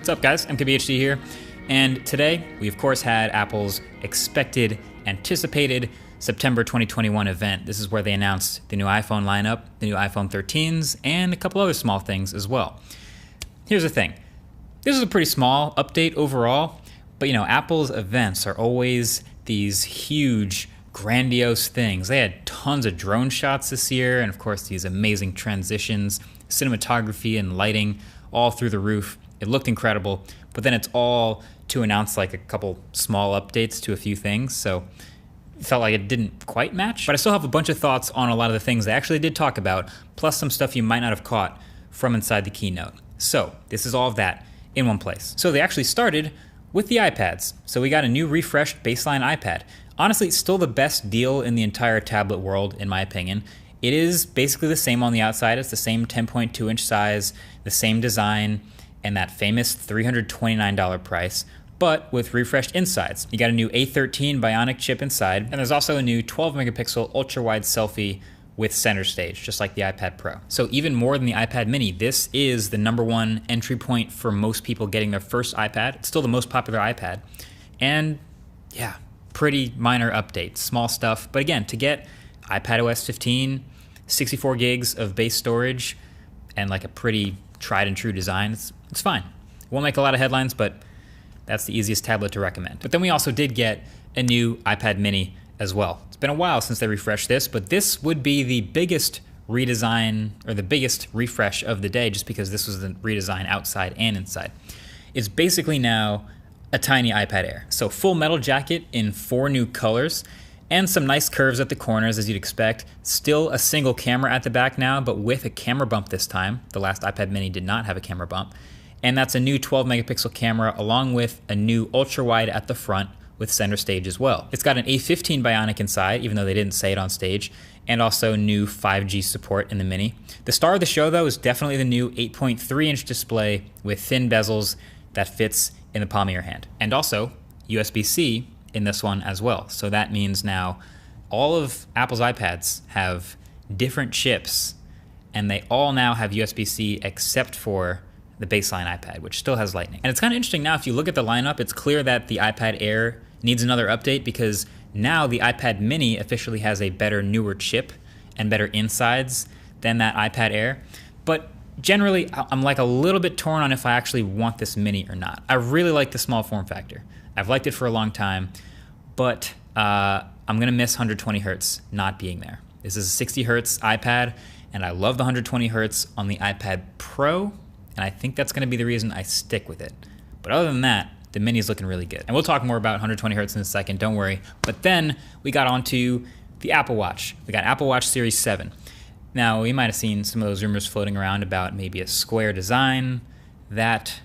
What's up, guys? MKBHD here, and today we of course had Apple's expected, anticipated September 2021 event. This is where they announced the new iPhone lineup, the new iPhone 13s, and a couple other small things as well. Here's the thing. This is a pretty small update overall, but you know, Apple's events are always these huge, grandiose things. They had tons of drone shots this year, and of course these amazing transitions, cinematography and lighting all through the roof. It looked incredible, but then it's all to announce like a couple small updates to a few things, so it felt like it didn't quite match. But I still have a bunch of thoughts on a lot of the things they actually did talk about, plus some stuff you might not have caught from inside the keynote. So this is all of that in one place. So they actually started with the iPads. So we got a new refreshed baseline iPad. Honestly, it's still the best deal in the entire tablet world, in my opinion. It is basically the same on the outside. It's the same 10.2 inch size, the same design, and that famous $329 price, but with refreshed insides. You got a new A13 Bionic chip inside, and there's also a new 12 megapixel ultra-wide selfie with center stage, just like the iPad Pro. So even more than the iPad mini, this is the #1 entry point for most people getting their first iPad. It's still the most popular iPad. And yeah, pretty minor updates, small stuff. But again, to get iPadOS 15, 64 gigs of base storage, and like a pretty tried and true design, it's fine. It won't make a lot of headlines, but that's the easiest tablet to recommend. But then we also did get a new iPad mini as well. It's been a while since they refreshed this, but this would be the biggest redesign or the biggest refresh of the day, just because this was the redesign outside and inside. It's basically now a tiny iPad Air. So full metal jacket in 4 new colors, and some nice curves at the corners as you'd expect. Still a single camera at the back now, but with a camera bump this time. The last iPad mini did not have a camera bump. And that's a new 12 megapixel camera along with a new ultra wide at the front with center stage as well. It's got an A15 Bionic inside, even though they didn't say it on stage, and also new 5G support in the mini. The star of the show though is definitely the new 8.3 inch display with thin bezels that fits in the palm of your hand. And also USB-C in this one as well. So that means now all of Apple's iPads have different chips, and they all now have USB-C except for the baseline iPad, which still has Lightning. And it's kind of interesting now, if you look at the lineup, it's clear that the iPad Air needs another update, because now the iPad mini officially has a better, newer chip and better insides than that iPad Air. But generally, I'm like a little bit torn on if I actually want this mini or not. I really like the small form factor. I've liked it for a long time, but I'm gonna miss 120 hertz not being there. This is a 60 hertz iPad, and I love the 120 hertz on the iPad Pro, and I think that's gonna be the reason I stick with it. But other than that, the mini is looking really good. And we'll talk more about 120 hertz in a second, don't worry. But then we got onto the Apple Watch. We got Apple Watch Series 7. Now, you might have seen some of those rumors floating around about maybe a square design. That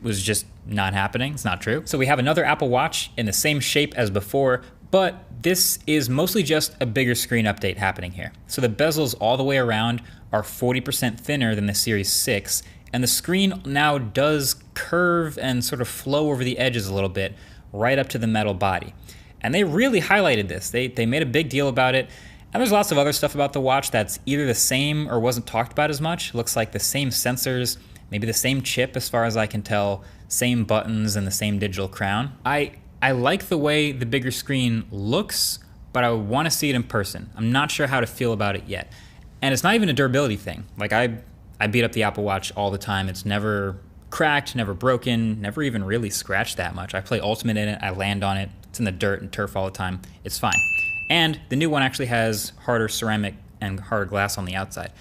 was just not happening. It's not true. So we have another Apple Watch in the same shape as before, but this is mostly just a bigger screen update happening here. So the bezels all the way around are 40% thinner than the Series 6, and the screen now does curve and sort of flow over the edges a little bit right up to the metal body. And they really highlighted this. They made a big deal about it. And there's lots of other stuff about the watch that's either the same or wasn't talked about as much. Looks like the same sensors, maybe the same chip as far as I can tell, same buttons and the same digital crown. I like the way the bigger screen looks, but I want to see it in person. I'm not sure how to feel about it yet. And it's not even a durability thing. Like I beat up the Apple Watch all the time. It's never cracked, never broken, never even really scratched that much. I play Ultimate in it, I land on it, it's in the dirt and turf all the time. It's fine. And the new one actually has harder ceramic and harder glass on the outside.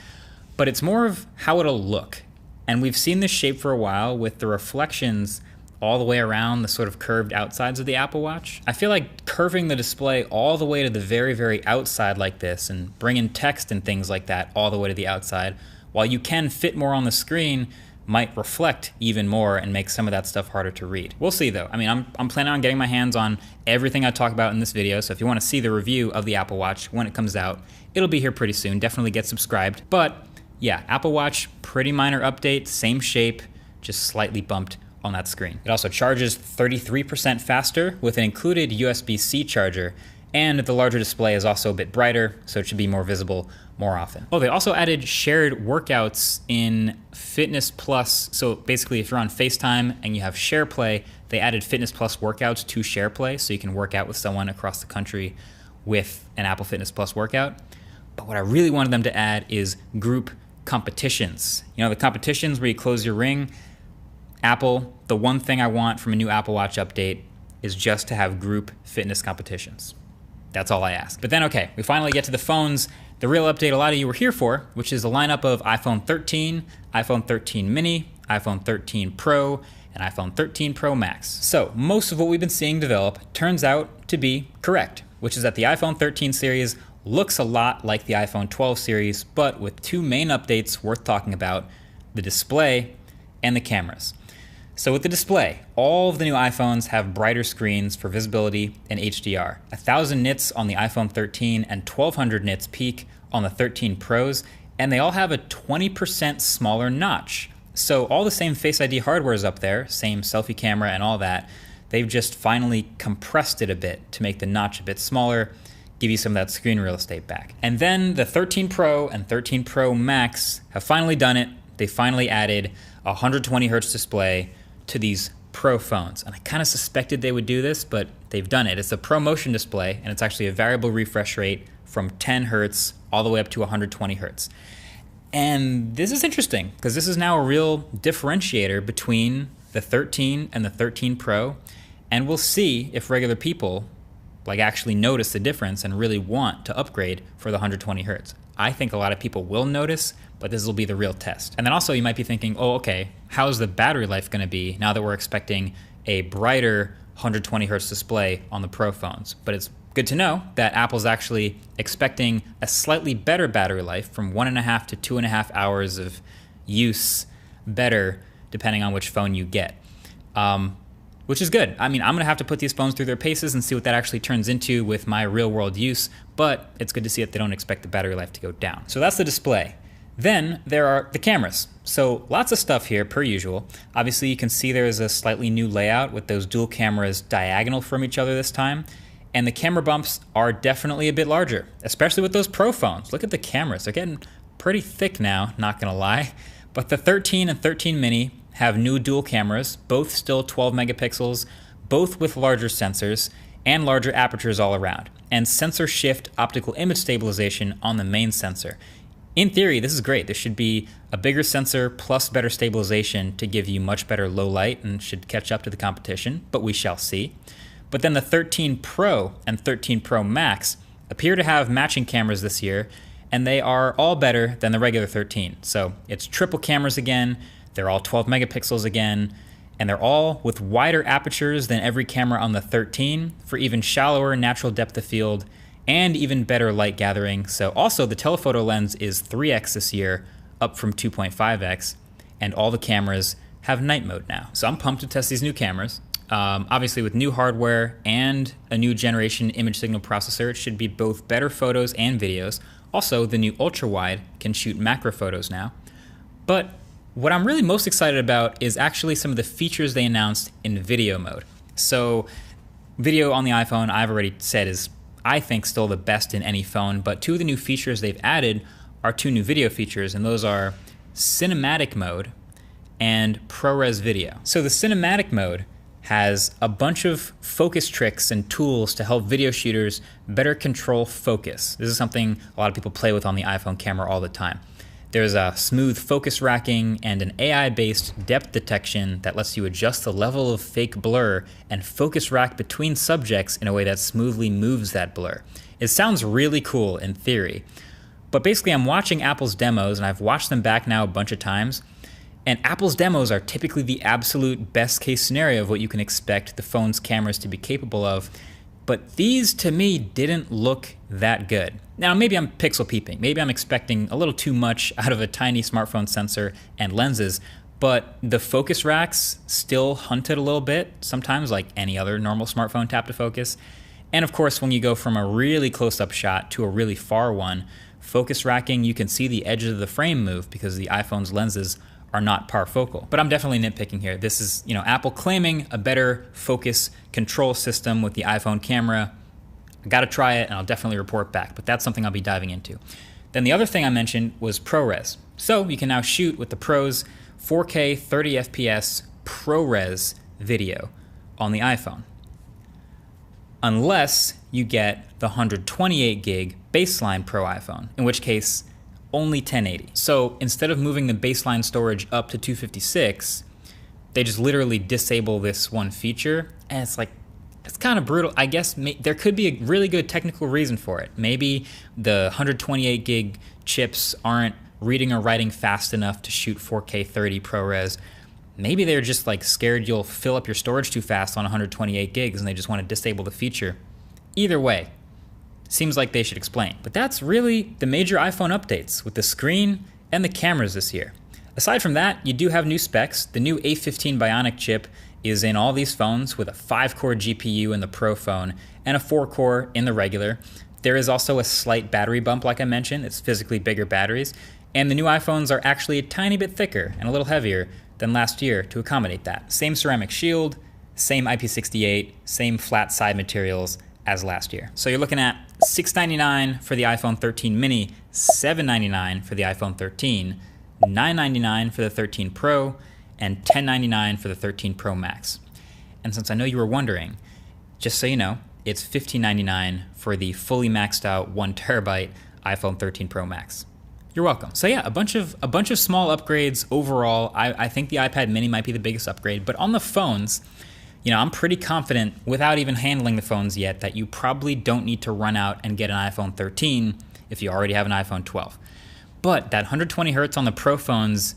But it's more of how it'll look. And we've seen this shape for a while with the reflections all the way around the sort of curved outsides of the Apple Watch. I feel like curving the display all the way to the very, very outside like this and bringing text and things like that all the way to the outside, while you can fit more on the screen, might reflect even more and make some of that stuff harder to read. We'll see though. I mean, I'm planning on getting my hands on everything I talk about in this video, so if you want to see the review of the Apple Watch when it comes out, it'll be here pretty soon. Definitely get subscribed. But yeah, Apple Watch, pretty minor update, same shape, just slightly bumped on that screen. It also charges 33% faster with an included USB-C charger, And the larger display is also a bit brighter, so it should be more visible more often. Oh, they also added shared workouts in Fitness Plus. So basically, if you're on FaceTime and you have SharePlay, they added Fitness Plus workouts to SharePlay, so you can work out with someone across the country with an Apple Fitness Plus workout. But what I really wanted them to add is group competitions. You know, the competitions where you close your ring. Apple, the one thing I want from a new Apple Watch update is just to have group fitness competitions. That's all I ask. But then, okay, we finally get to the phones. The real update a lot of you were here for, which is a lineup of iPhone 13, iPhone 13 mini, iPhone 13 Pro, and iPhone 13 Pro Max. So most of what we've been seeing develop turns out to be correct, which is that the iPhone 13 series looks a lot like the iPhone 12 series, but with two main updates worth talking about: the display and the cameras. So with the display, all of the new iPhones have brighter screens for visibility and HDR. 1000 nits on the iPhone 13 and 1200 nits peak on the 13 Pros, and they all have a 20% smaller notch. So all the same Face ID hardware is up there, same selfie camera and all that. They've just finally compressed it a bit to make the notch a bit smaller, give you some of that screen real estate back. And then the 13 Pro and 13 Pro Max have finally done it. They finally added a 120 hertz display to these Pro phones. And I kind of suspected they would do this, but they've done it. It's a Pro Motion display, and it's actually a variable refresh rate from 10 hertz all the way up to 120 hertz. And this is interesting because this is now a real differentiator between the 13 and the 13 Pro, and we'll see if regular people actually notice the difference and really want to upgrade for the 120 hertz. I think a lot of people will notice, but this will be the real test. And then also you might be thinking, oh, okay, how's the battery life gonna be now that we're expecting a brighter 120 hertz display on the Pro phones? But it's good to know that Apple's actually expecting a slightly better battery life, from 1.5 to 2.5 hours of use better, depending on which phone you get. Which is good. I mean, I'm gonna have to put these phones through their paces and see what that actually turns into with my real world use, but it's good to see that they don't expect the battery life to go down. So that's the display. Then there are the cameras. So lots of stuff here per usual. Obviously you can see there's a slightly new layout with those dual cameras diagonal from each other this time. And the camera bumps are definitely a bit larger, especially with those Pro phones. Look at the cameras, they're getting pretty thick now, not gonna lie. But the 13 and 13 mini have new dual cameras, both still 12 megapixels, both with larger sensors and larger apertures all around, and sensor shift optical image stabilization on the main sensor. In theory, this is great. This should be a bigger sensor plus better stabilization to give you much better low light and should catch up to the competition, but we shall see. But then the 13 Pro and 13 Pro Max appear to have matching cameras this year, and they are all better than the regular 13. So it's triple cameras again, they're all 12 megapixels again, and they're all with wider apertures than every camera on the 13 for even shallower natural depth of field and even better light gathering. So also the telephoto lens is 3x this year, up from 2.5x, and all the cameras have night mode now. So I'm pumped to test these new cameras. Obviously with new hardware and a new generation image signal processor, it should be both better photos and videos. Also, the new ultra wide can shoot macro photos now. But what I'm really most excited about is actually some of the features they announced in video mode. So video on the iPhone, I've already said, is I think still the best in any phone, but two of the new features they've added are two new video features, and those are cinematic mode and ProRes video. So the cinematic mode has a bunch of focus tricks and tools to help video shooters better control focus. This is something a lot of people play with on the iPhone camera all the time. There's a smooth focus racking and an AI-based depth detection that lets you adjust the level of fake blur and focus rack between subjects in a way that smoothly moves that blur. It sounds really cool in theory, but basically I'm watching Apple's demos, and I've watched them back now a bunch of times, and Apple's demos are typically the absolute best case scenario of what you can expect the phone's cameras to be capable of. But these, to me, didn't look that good. Now, maybe I'm pixel peeping. Maybe I'm expecting a little too much out of a tiny smartphone sensor and lenses, but the focus racks still hunted a little bit, sometimes like any other normal smartphone tap to focus. And of course, when you go from a really close-up shot to a really far one, focus racking, you can see the edges of the frame move because the iPhone's lenses are not parfocal. But I'm definitely nitpicking here. This is, Apple claiming a better focus control system with the iPhone camera. I got to try it and I'll definitely report back, but that's something I'll be diving into. Then the other thing I mentioned was ProRes. So you can now shoot with the Pro's 4K 30 FPS ProRes video on the iPhone. Unless you get the 128 gig baseline Pro iPhone, in which case only 1080. So instead of moving the baseline storage up to 256, they just literally disable this one feature, and it's kind of brutal. I guess there could be a really good technical reason for it. Maybe the 128 gig chips aren't reading or writing fast enough to shoot 4K 30 ProRes. Maybe they're just scared you'll fill up your storage too fast on 128 gigs and they just want to disable the feature. Either way, seems like they should explain. But that's really the major iPhone updates with the screen and the cameras this year. Aside from that, you do have new specs. The new A15 Bionic chip is in all these phones with a 5-core GPU in the Pro phone and a 4-core in the regular. There is also a slight battery bump, like I mentioned. It's physically bigger batteries. And the new iPhones are actually a tiny bit thicker and a little heavier than last year to accommodate that. Same ceramic shield, same IP68, same flat side materials as last year. So you're looking at $699 for the iPhone 13 mini, $799 for the iPhone 13, $999 for the 13 Pro, and $1099 for the 13 Pro Max. And since I know you were wondering, just so you know, it's $1599 for the fully maxed out 1TB iPhone 13 Pro Max. You're welcome. So yeah, a bunch of small upgrades overall. I think the iPad mini might be the biggest upgrade, but on the phones, I'm pretty confident without even handling the phones yet that you probably don't need to run out and get an iPhone 13 if you already have an iPhone 12. But that 120 hertz on the Pro phones,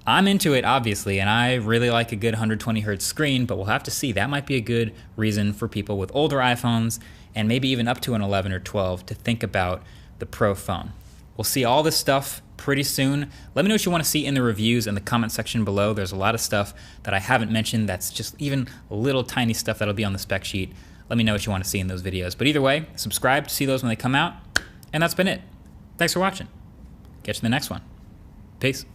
I'm into it, obviously, and I really like a good 120 hertz screen, but we'll have to see. That might be a good reason for people with older iPhones and maybe even up to an 11 or 12 to think about the Pro phone. We'll see all this stuff pretty soon. Let me know what you want to see in the reviews in the comment section below. There's a lot of stuff that I haven't mentioned that's just even little tiny stuff that'll be on the spec sheet. Let me know what you want to see in those videos. But either way, subscribe to see those when they come out. And that's been it. Thanks for watching. Catch you in the next one. Peace.